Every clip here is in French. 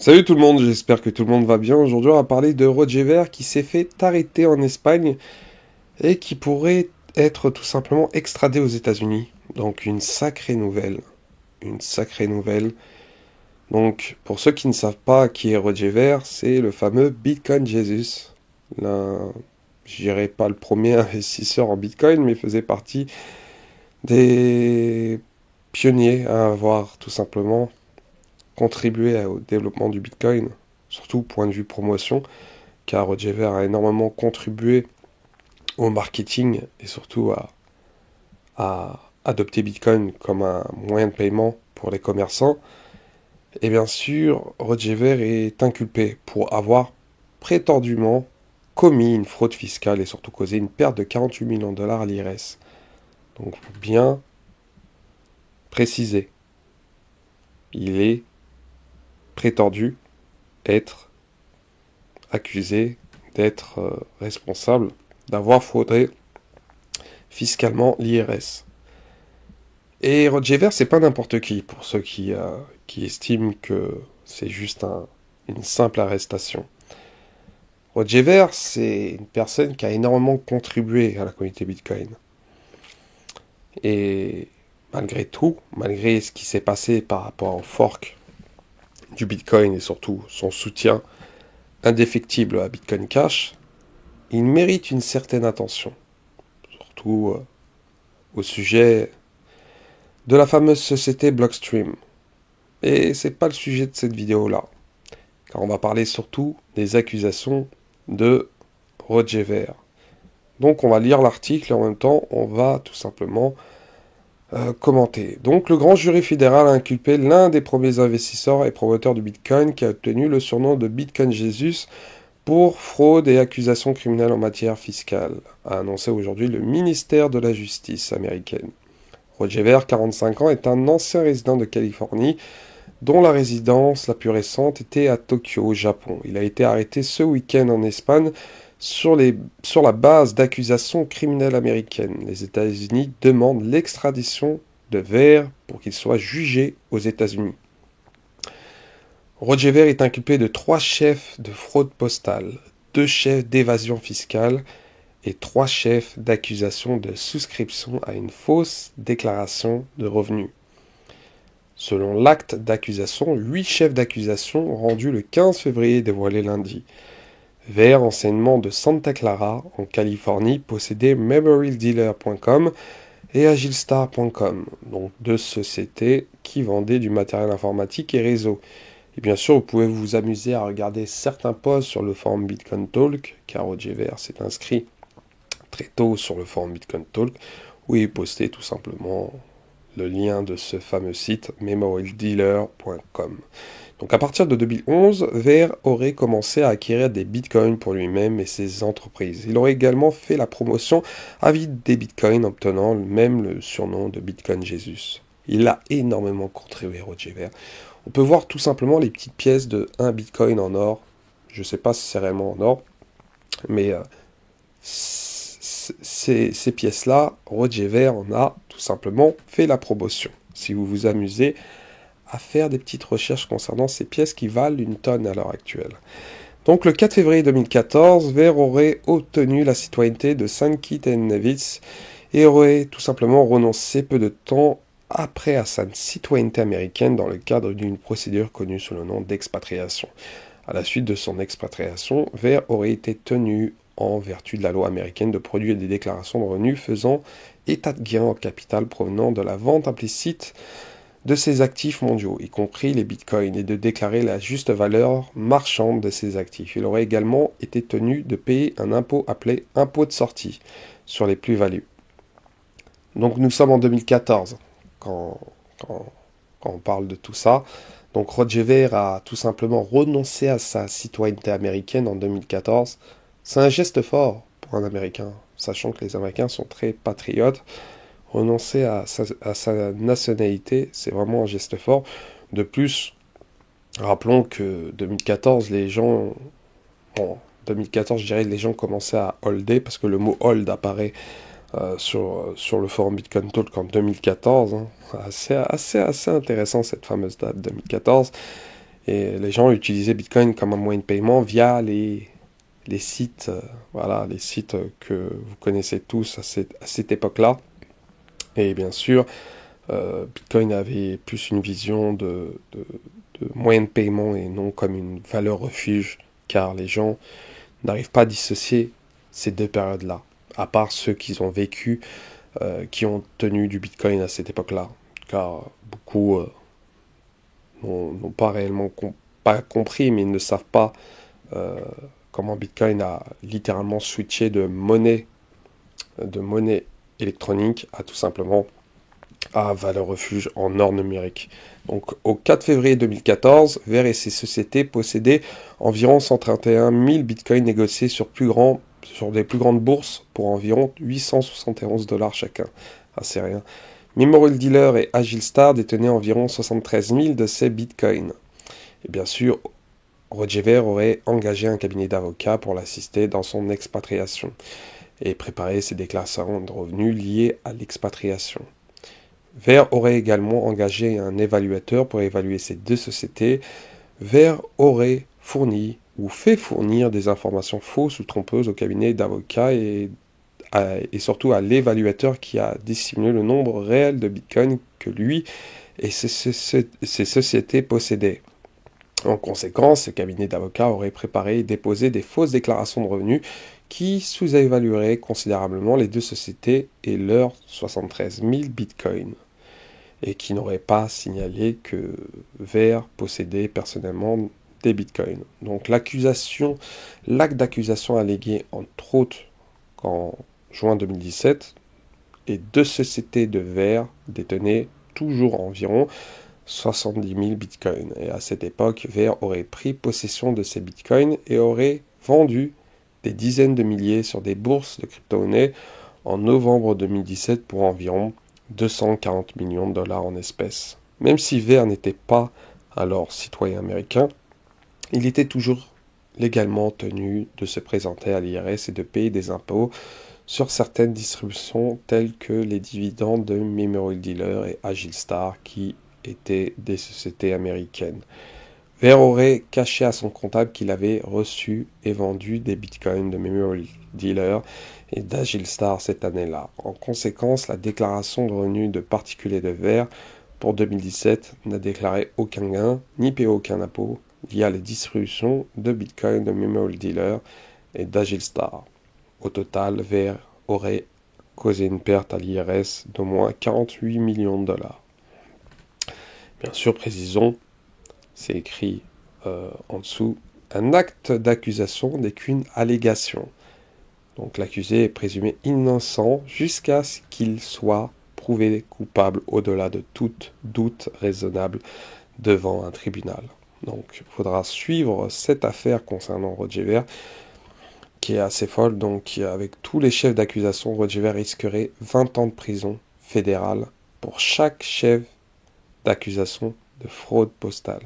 Salut tout le monde, j'espère que tout le monde va bien. Aujourd'hui, on va parler de Roger Ver qui s'est fait arrêter en Espagne et qui pourrait être tout simplement extradé aux États-Unis. Donc une sacrée nouvelle. Une sacrée nouvelle. Donc pour ceux qui ne savent pas qui est Roger Ver, c'est le fameux Bitcoin Jesus. L'un, je dirais pas le premier investisseur en Bitcoin, mais faisait partie des pionniers à avoir tout simplement contribué au développement du Bitcoin, surtout au point de vue promotion, car Roger Ver a énormément contribué au marketing et surtout à adopter Bitcoin comme un moyen de paiement pour les commerçants. Et bien sûr, Roger Ver est inculpé pour avoir prétendument commis une fraude fiscale et surtout causé une perte de 48 millions de dollars à l'IRS. Donc, pour bien préciser, il est prétendu être accusé d'être responsable d'avoir fraudé fiscalement l'IRS. Et Roger Ver, c'est pas n'importe qui, pour ceux qui estiment que c'est juste une simple arrestation. Roger Ver, c'est une personne qui a énormément contribué à la communauté Bitcoin. Et malgré tout, malgré ce qui s'est passé par rapport au fork du Bitcoin et surtout son soutien indéfectible à Bitcoin Cash, il mérite une certaine attention. Surtout au sujet de la fameuse société Blockstream. Et c'est pas le sujet de cette vidéo-là, car on va parler surtout des accusations de Roger Ver. Donc on va lire l'article et en même temps on va tout simplement commenter. Donc le grand jury fédéral a inculpé l'un des premiers investisseurs et promoteurs du Bitcoin qui a obtenu le surnom de Bitcoin Jesus pour fraude et accusations criminelles en matière fiscale, a annoncé aujourd'hui le ministère de la Justice américaine. Roger Ver, 45 ans, est un ancien résident de Californie dont la résidence la plus récente était à Tokyo, au Japon. Il a été arrêté ce week-end en Espagne sur la base d'accusations criminelles américaines. Les États-Unis demandent l'extradition de Ver pour qu'il soit jugé aux États-Unis. Roger Ver est inculpé de 3 chefs de fraude postale, 2 chefs d'évasion fiscale et 3 chefs d'accusation de souscription à une fausse déclaration de revenus. Selon l'acte d'accusation, 8 chefs d'accusation rendus le 15 février et dévoilés lundi. Ver, enseignement de Santa Clara, en Californie, possédait MemorialDealer.com et AgilStar.com, donc 2 sociétés qui vendaient du matériel informatique et réseau. Et bien sûr, vous pouvez vous amuser à regarder certains posts sur le forum Bitcoin Talk, car Roger Ver s'est inscrit très tôt sur le forum Bitcoin Talk, où il postait tout simplement le lien de ce fameux site memorialdealer.com. Donc à partir de 2011, Ver aurait commencé à acquérir des bitcoins pour lui-même et ses entreprises. Il aurait également fait la promotion avide des bitcoins, obtenant même le surnom de Bitcoin Jesus. Il a énormément contribué, Roger Ver. On peut voir tout simplement les petites pièces de 1 bitcoin en or. Je ne sais pas si c'est réellement en or, mais ces pièces-là, Roger Ver en a tout simplement fait la promotion. Si vous vous amusez à faire des petites recherches concernant ces pièces qui valent 1 tonne à l'heure actuelle. Donc le 4 février 2014, Ver aurait obtenu la citoyenneté de Saint Kitts et Nevis et aurait tout simplement renoncé peu de temps après à sa citoyenneté américaine dans le cadre d'une procédure connue sous le nom d'expatriation. À la suite de son expatriation, Ver aurait été tenu en vertu de la loi américaine de produire des déclarations de revenus faisant état de gains en capital provenant de la vente implicite de ses actifs mondiaux, y compris les bitcoins, et de déclarer la juste valeur marchande de ses actifs. Il aurait également été tenu de payer un impôt appelé impôt de sortie sur les plus-values. Donc nous sommes en 2014 quand, quand on parle de tout ça. Donc Roger Ver a tout simplement renoncé à sa citoyenneté américaine en 2014. C'est un geste fort pour un Américain, sachant que les Américains sont très patriotes. Renoncer à sa nationalité, c'est vraiment un geste fort. De plus, rappelons que 2014, les gens... Bon, 2014, je dirais, les gens commençaient à holder, parce que le mot hold apparaît sur le forum Bitcoin Talk en 2014. Hein. Assez intéressant cette fameuse date 2014. Et les gens utilisaient Bitcoin comme un moyen de paiement via les sites, voilà, les sites que vous connaissez tous à cette époque-là. Et bien sûr, Bitcoin avait plus une vision de moyen de paiement et non comme une valeur refuge, car les gens n'arrivent pas à dissocier ces deux périodes-là, à part ceux qui ont vécu, qui ont tenu du Bitcoin à cette époque-là, car beaucoup n'ont pas réellement pas compris, mais ils ne savent pas euh, comment Bitcoin a littéralement switché de monnaie électronique à tout simplement à valeur refuge en or numérique. Donc au 4 février 2014, Ver et ses sociétés possédaient environ 131 000 bitcoins négociés sur des plus grandes bourses pour environ 871 dollars chacun. Ah, c'est rien. Memorial Dealer et Agilstar détenaient environ 73 000 de ces bitcoins. Et bien sûr, Roger Ver aurait engagé un cabinet d'avocats pour l'assister dans son expatriation et préparer ses déclarations de revenus liées à l'expatriation. Ver aurait également engagé un évaluateur pour évaluer ces deux sociétés. Ver aurait fourni ou fait fournir des informations fausses ou trompeuses au cabinet d'avocats et surtout à l'évaluateur qui a dissimulé le nombre réel de bitcoins que lui et ses sociétés possédaient. En conséquence, ce cabinet d'avocats aurait préparé et déposé des fausses déclarations de revenus qui sous-évalueraient considérablement les deux sociétés et leurs 73 000 bitcoins, et qui n'auraient pas signalé que Ver possédait personnellement des bitcoins. Donc l'acte d'accusation allégué entre autres qu'en juin 2017, les deux sociétés de Ver détenaient toujours environ 70 000 bitcoins. Et à cette époque, Ver aurait pris possession de ces bitcoins et aurait vendu des dizaines de milliers sur des bourses de crypto-monnaies en novembre 2017 pour environ 240 millions de dollars en espèces. Même si Ver n'était pas alors citoyen américain, il était toujours légalement tenu de se présenter à l'IRS et de payer des impôts sur certaines distributions telles que les dividendes de Memorial Dealer et Agilstar qui étaient des sociétés américaines. Ver aurait caché à son comptable qu'il avait reçu et vendu des bitcoins de Memorial Dealer et d'Agilstar cette année-là. En conséquence, la déclaration de revenus de particulier de Ver pour 2017 n'a déclaré aucun gain ni payé aucun impôt lié à la distribution de bitcoins de Memorial Dealer et d'Agilstar. Au total, Ver aurait causé une perte à l'IRS d'au moins 48 millions de dollars. Bien sûr, précisons, c'est écrit en dessous, un acte d'accusation n'est qu'une allégation. Donc l'accusé est présumé innocent jusqu'à ce qu'il soit prouvé coupable au-delà de tout doute raisonnable devant un tribunal. Donc il faudra suivre cette affaire concernant Roger Ver, qui est assez folle. Donc avec tous les chefs d'accusation, Roger Ver risquerait 20 ans de prison fédérale pour chaque chef d'accusation de fraude postale,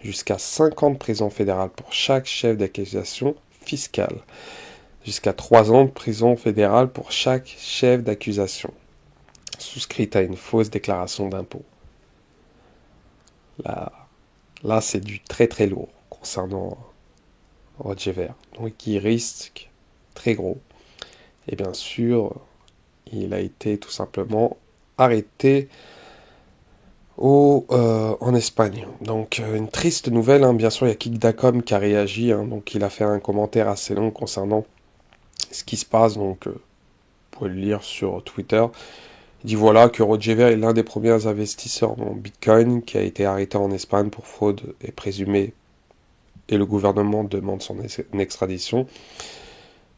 jusqu'à 5 ans de prison fédérale pour chaque chef d'accusation fiscale, jusqu'à 3 ans de prison fédérale pour chaque chef d'accusation souscrite à une fausse déclaration d'impôt. Là, c'est du très très lourd concernant Roger Ver, donc il risque très gros. Et bien sûr, il a été tout simplement arrêté en Espagne. Donc une triste nouvelle, hein. Bien sûr il y a Kick.com qui a réagi, hein. Donc il a fait un commentaire assez long concernant ce qui se passe, donc vous pouvez le lire sur Twitter. Il dit voilà que Roger Ver est l'un des premiers investisseurs en Bitcoin qui a été arrêté en Espagne pour fraude et présumé, et le gouvernement demande son extradition.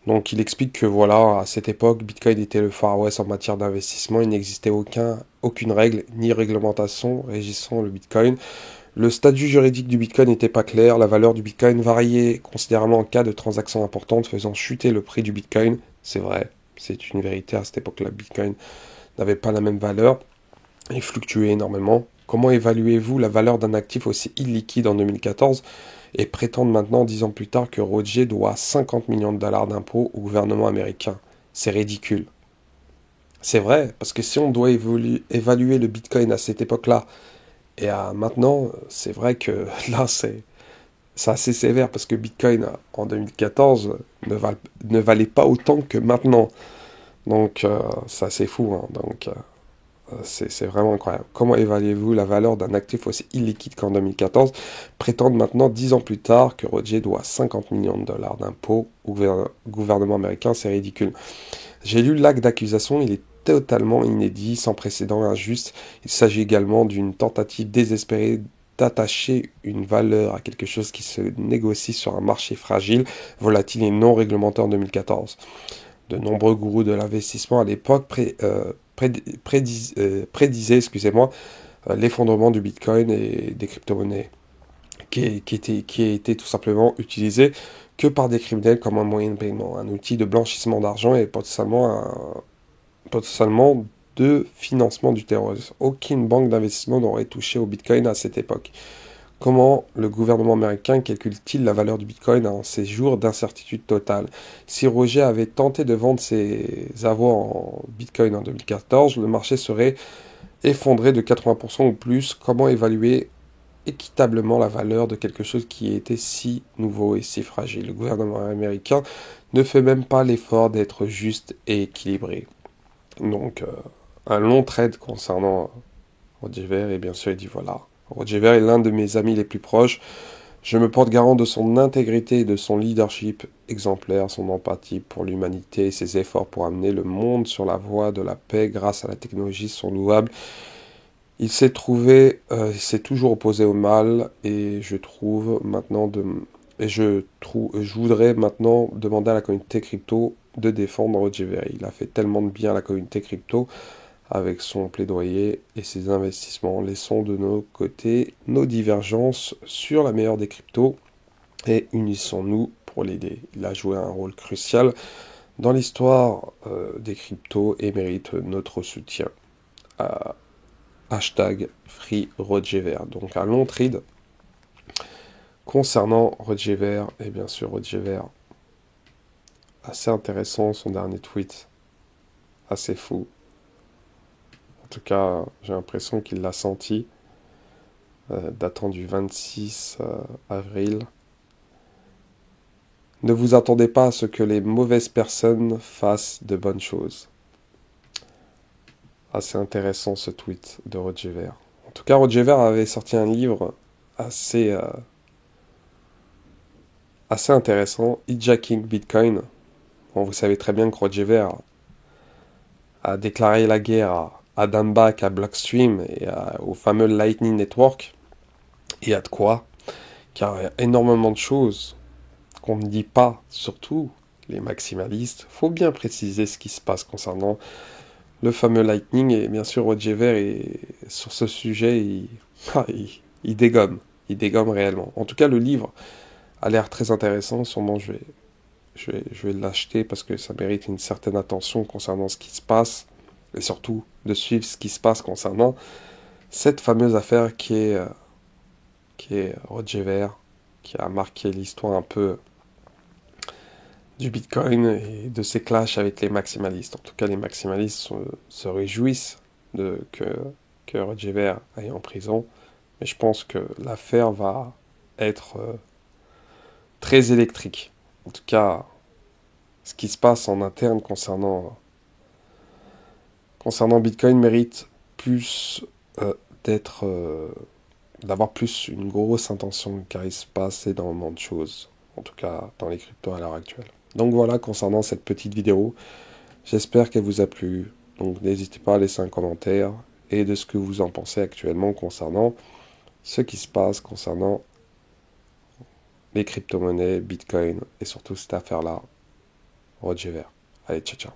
Donc il explique que voilà, à cette époque, Bitcoin était le Far West en matière d'investissement, il n'existait aucune règle ni réglementation régissant le Bitcoin. Le statut juridique du Bitcoin n'était pas clair, la valeur du Bitcoin variait considérablement en cas de transactions importantes faisant chuter le prix du Bitcoin. C'est vrai, c'est une vérité, à cette époque-là, Bitcoin n'avait pas la même valeur et fluctuait énormément. Comment évaluez-vous la valeur d'un actif aussi illiquide en 2014 et prétendre maintenant, 10 ans plus tard, que Roger doit 50 millions de dollars d'impôts au gouvernement américain? C'est ridicule. C'est vrai, parce que si on doit évaluer le Bitcoin à cette époque-là Et maintenant, c'est vrai que là, c'est assez sévère parce que Bitcoin en 2014 ne valait pas autant que maintenant. Donc, c'est assez fou, hein. Donc, c'est vraiment incroyable. Comment évaluez-vous la valeur d'un actif aussi illiquide qu'en 2014? Prétendent maintenant, 10 ans plus tard, que Roger doit 50 millions de dollars d'impôts au gouvernement américain. C'est ridicule. J'ai lu l'acte d'accusation, il est totalement inédit, sans précédent, injuste. Il s'agit également d'une tentative désespérée d'attacher une valeur à quelque chose qui se négocie sur un marché fragile, volatile et non réglementé en 2014. De nombreux gourous de l'investissement à l'époque prédisaient, excusez-moi, l'effondrement du Bitcoin et des crypto-monnaies, qui a été tout simplement utilisé que par des criminels comme un moyen de paiement, un outil de blanchissement d'argent et potentiellement de financement du terrorisme. Aucune banque d'investissement n'aurait touché au Bitcoin à cette époque. Comment le gouvernement américain calcule-t-il la valeur du Bitcoin en ces jours d'incertitude totale? Si Roger avait tenté de vendre ses avoirs en Bitcoin en 2014, le marché serait effondré de 80% ou plus. Comment évaluer équitablement la valeur de quelque chose qui était si nouveau et si fragile? Le gouvernement américain ne fait même pas l'effort d'être juste et équilibré. Donc, un long trade concernant Roger Ver, et bien sûr, il dit voilà. Roger Ver est l'un de mes amis les plus proches. Je me porte garant de son intégrité et de son leadership exemplaire, son empathie pour l'humanité et ses efforts pour amener le monde sur la voie de la paix grâce à la technologie sont louables. Il s'est toujours opposé au mal et je voudrais maintenant demander à la communauté crypto de défendre Roger Ver. Il a fait tellement de bien à la communauté crypto avec son plaidoyer et ses investissements. Laissons de nos côtés nos divergences sur la meilleure des cryptos et unissons-nous pour l'aider. Il a joué un rôle crucial dans l'histoire des cryptos et mérite notre soutien. Euh, hashtag FreeRogerVer. Donc un long thread concernant Roger Ver, et bien sûr Roger Ver, assez intéressant son dernier tweet, assez fou. En tout cas, j'ai l'impression qu'il l'a senti, datant du 26 avril. Ne vous attendez pas à ce que les mauvaises personnes fassent de bonnes choses. Assez intéressant ce tweet de Roger Ver. En tout cas, Roger Ver avait sorti un livre assez intéressant, Hijacking Bitcoin. Bon, vous savez très bien que Roger Ver a déclaré la guerre à Dan Back, à Blockstream et au fameux Lightning Network. Et à de quoi? Car il y a énormément de choses qu'on ne dit pas, surtout les maximalistes. Faut bien préciser ce qui se passe concernant le fameux Lightning. Et bien sûr, Roger Ver, sur ce sujet, il dégomme. Il dégomme réellement. En tout cas, le livre a l'air très intéressant. Sûrement, je vais l'acheter parce que ça mérite une certaine attention concernant ce qui se passe. Et surtout, de suivre ce qui se passe concernant cette fameuse affaire qui est Roger Ver, qui a marqué l'histoire un peu du Bitcoin et de ses clashs avec les maximalistes. En tout cas, les maximalistes se réjouissent que Roger Ver aille en prison. Mais je pense que l'affaire va être très électrique. En tout cas, ce qui se passe en interne concernant Bitcoin mérite plus d'être d'avoir plus une grosse intention, car il se passe énormément de choses, en tout cas dans les cryptos à l'heure actuelle. Donc voilà concernant cette petite vidéo, j'espère qu'elle vous a plu, donc n'hésitez pas à laisser un commentaire et de ce que vous en pensez actuellement concernant ce qui se passe concernant les crypto-monnaies, Bitcoin et surtout cette affaire-là, Roger Ver. Allez, ciao ciao.